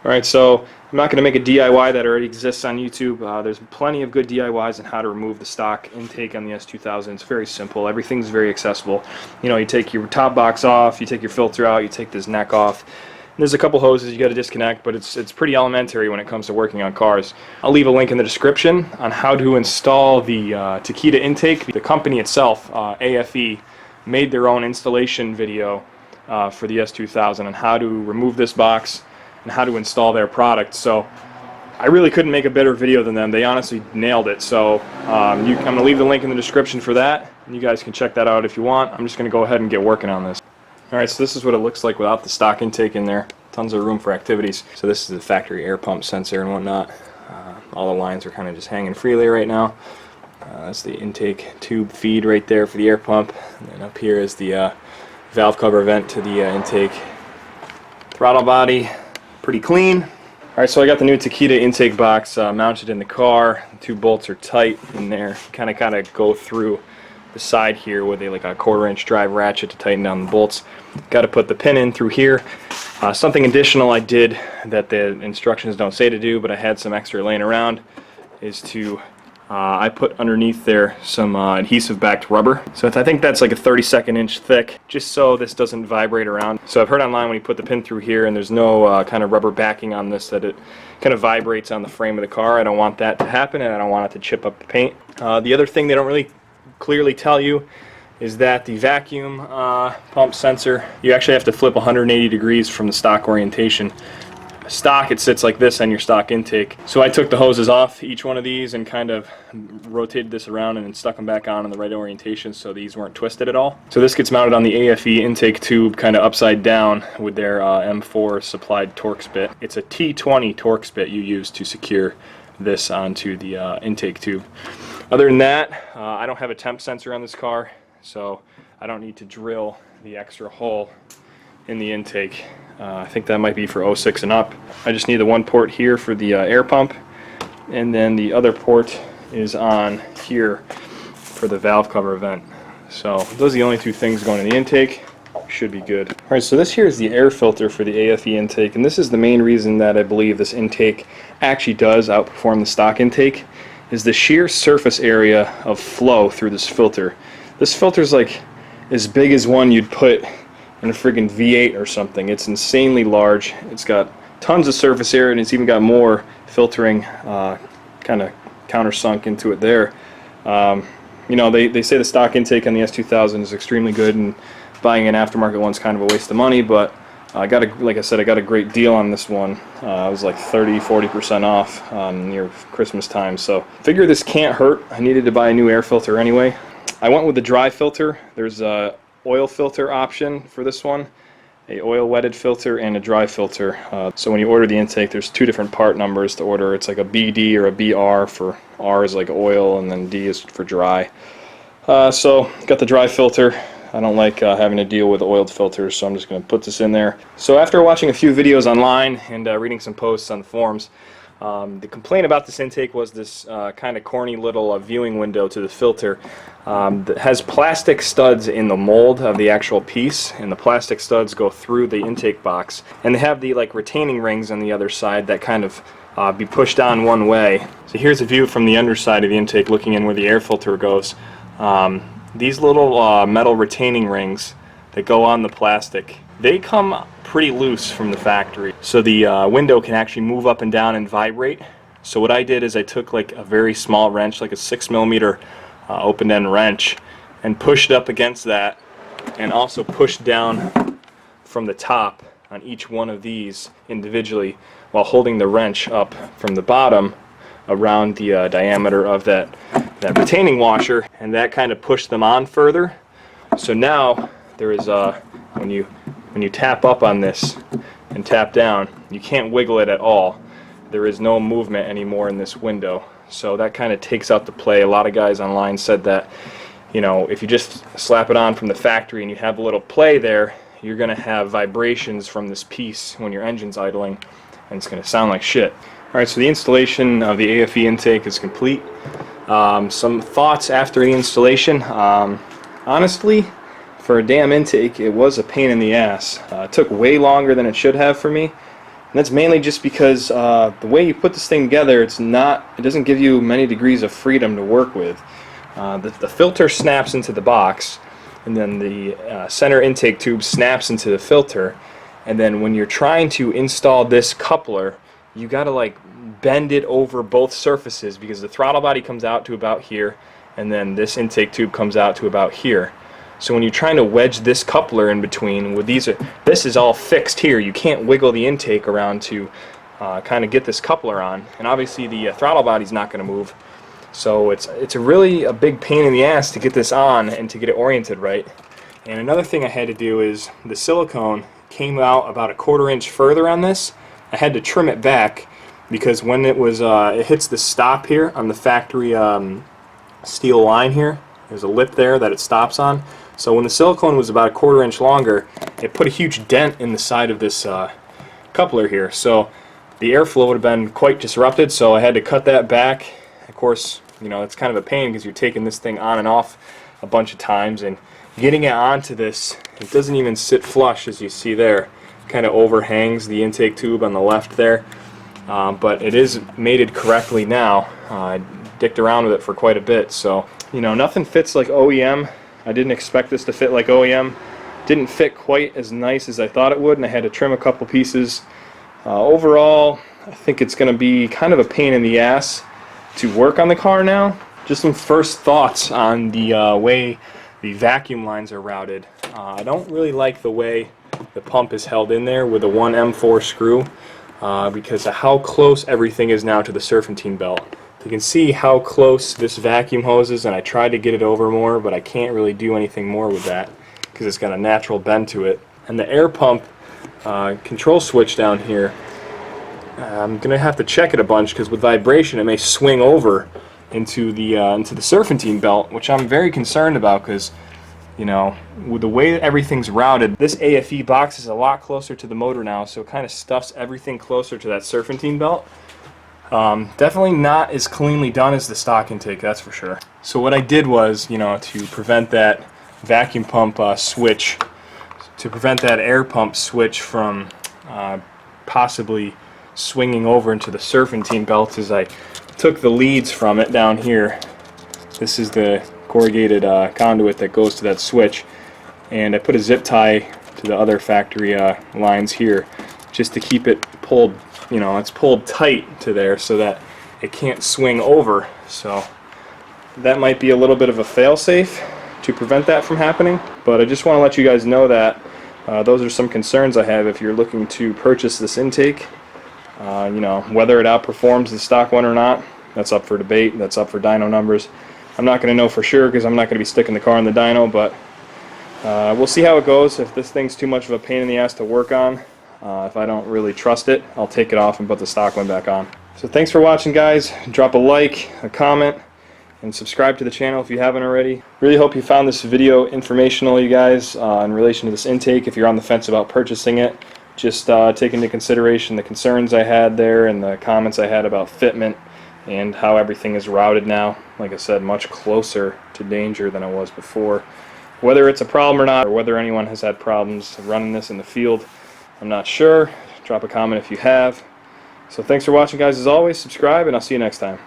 Alright, so I'm not going to make a DIY that already exists on YouTube. There's plenty of good DIYs on how to remove the stock intake on the S2000. It's very simple. Everything's very accessible. You know, you take your top box off, you take your filter out, you take this neck off. And there's a couple hoses you got to disconnect, but it's pretty elementary when it comes to working on cars. I'll leave a link in the description on how to install the Takeda intake. The company itself, AFE, made their own installation video for the S2000 on how to remove this box and how to install their product. So I really couldn't make a better video than them. They honestly nailed it. So I'm going to leave the link in the description for that, and you guys can check that out if you want. I'm just going to go ahead and get working on this. Alright, so this is what it looks like without the stock intake in there. Tons of room for activities. So this is the factory air pump sensor and whatnot. All the lines are kind of just hanging freely right now. That's the intake tube feed right there for the air pump. And then up here is the valve cover vent to the intake. Throttle body, pretty clean. Alright, so I got the new Takeda intake box mounted in the car. The two bolts are tight in there. Kind of go through the side here with like a 1/4 inch drive ratchet to tighten down the bolts. Got to put the pin in through here. Something additional I did that the instructions don't say to do, but I had some extra laying around, is to I put underneath there some adhesive backed rubber. So I think that's like a 32nd inch thick, just so this doesn't vibrate around. So I've heard online when you put the pin through here and there's no kind of rubber backing on this, that it kind of vibrates on the frame of the car. I don't want that to happen, and I don't want it to chip up the paint. The other thing they don't really clearly tell you is that the vacuum pump sensor, you actually have to flip 180 degrees from the stock orientation. Stock, it sits like this on your stock intake. So I took the hoses off each one of these and kind of rotated this around and then stuck them back on in the right orientation so these weren't twisted at all. So this gets mounted on the AFE intake tube kind of upside down with their M4 supplied Torx bit. It's a T20 Torx bit you use to secure this onto the intake tube. Other than that, I don't have a temp sensor on this car, so I don't need to drill the extra hole in the intake. I think that might be for 06 and up. I just need the one port here for the air pump, and then the other port is on here for the valve cover vent. So those are the only two things going in the intake. Should be good. Alright, so this here is the air filter for the AFE intake, and this is the main reason that I believe this intake actually does outperform the stock intake, is the sheer surface area of flow through this filter. This filter is like as big as one you'd put in a friggin' V8 or something. It's insanely large. It's got tons of surface area, and it's even got more filtering kind of countersunk into it there. You know, they say the stock intake on the S2000 is extremely good, and buying an aftermarket one's kind of a waste of money, but like I said, I got a great deal on this one. It was like 30–40% off near Christmas time, so figure this can't hurt. I needed to buy a new air filter anyway. I went with the dry filter. There's a oil filter option for this one, a oil wetted filter and a dry filter. So when you order the intake, there's two different part numbers to order. It's like a BD or a BR. For R is like oil, and then D is for dry. So got the dry filter. I don't like having to deal with oiled filters, so I'm just going to put this in there. So after watching a few videos online and reading some posts on the forums, the complaint about this intake was this kind of corny little viewing window to the filter that has plastic studs in the mold of the actual piece, and the plastic studs go through the intake box, and they have the like retaining rings on the other side that kind of be pushed down one way. So here's a view from the underside of the intake looking in where the air filter goes. These little metal retaining rings that go on the plastic, they come pretty loose from the factory, so the window can actually move up and down and vibrate. So what I did is I took like a very small wrench, like a 6mm open-end wrench, and pushed up against that, and also pushed down from the top on each one of these individually while holding the wrench up from the bottom around the diameter of that retaining washer, and that kind of pushed them on further. So now there is when you tap up on this and tap down, you can't wiggle it at all. There is no movement anymore in this window, so that kind of takes out the play. A lot of guys online said that, you know, if you just slap it on from the factory and you have a little play there, you're going to have vibrations from this piece when your engine's idling, and it's going to sound like shit. Alright, so the installation of the AFE intake is complete. Some thoughts after the installation. Honestly, for a damn intake, it was a pain in the ass. It took way longer than it should have for me. And that's mainly just because the way you put this thing together, it doesn't give you many degrees of freedom to work with. The filter snaps into the box, and then the center intake tube snaps into the filter, and then when you're trying to install this coupler, you got to like bend it over both surfaces, because the throttle body comes out to about here, and then this intake tube comes out to about here. So when you're trying to wedge this coupler in between, this is all fixed here. You can't wiggle the intake around to kind of get this coupler on, and obviously the throttle body's not going to move. So it's really a big pain in the ass to get this on and to get it oriented right. And another thing I had to do is the silicone came out about 1/4 inch further on this. I had to trim it back because when it hits the stop here on the factory steel line here, there's a lip there that it stops on. So when the silicone was about 1/4 inch longer, it put a huge dent in the side of this coupler here. So the airflow would have been quite disrupted, so I had to cut that back. Of course, you know, it's kind of a pain because you're taking this thing on and off a bunch of times, and getting it onto this, it doesn't even sit flush, as you see there. Kind of overhangs the intake tube on the left there, but it is mated correctly now. I dicked around with it for quite a bit, so you know, nothing fits like OEM. I didn't expect this to fit like OEM. Didn't fit quite as nice as I thought it would, and I had to trim a couple pieces. Overall, I think it's going to be kind of a pain in the ass to work on the car now. Just some first thoughts on the way the vacuum lines are routed. I don't really like the way the pump is held in there with a 1M4 screw because of how close everything is now to the serpentine belt. You can see how close this vacuum hose is, and I tried to get it over more, but I can't really do anything more with that because it's got a natural bend to it. And the air pump control switch down here, I'm going to have to check it a bunch because with vibration it may swing over into the serpentine belt, which I'm very concerned about because, you know, with the way that everything's routed, this AFE box is a lot closer to the motor now, so it kind of stuffs everything closer to that serpentine belt. Definitely not as cleanly done as the stock intake, that's for sure. So what I did was, you know, to prevent that vacuum pump switch, to prevent that air pump switch from possibly swinging over into the serpentine belt, is I took the leads from it down here. This is the corrugated conduit that goes to that switch, and I put a zip tie to the other factory lines here just to keep it pulled. You know, it's pulled tight to there so that it can't swing over. So that might be a little bit of a fail-safe to prevent that from happening. But I just want to let you guys know that those are some concerns I have if you're looking to purchase this intake. You know, whether it outperforms the stock one or not, that's up for debate. That's up for dyno numbers. I'm not going to know for sure because I'm not going to be sticking the car in the dyno, but we'll see how it goes. If this thing's too much of a pain in the ass to work on, if I don't really trust it, I'll take it off and put the stock one back on. So thanks for watching, guys. Drop a like, a comment, and subscribe to the channel if you haven't already. Really hope you found this video informational, you guys, in relation to this intake. If you're on the fence about purchasing it, just take into consideration the concerns I had there and the comments I had about fitment and how everything is routed now. Like I said, much closer to danger than it was before. Whether it's a problem or not, or whether anyone has had problems running this in the field, I'm not sure. Drop a comment if you have. So thanks for watching, guys. As always, subscribe, and I'll see you next time.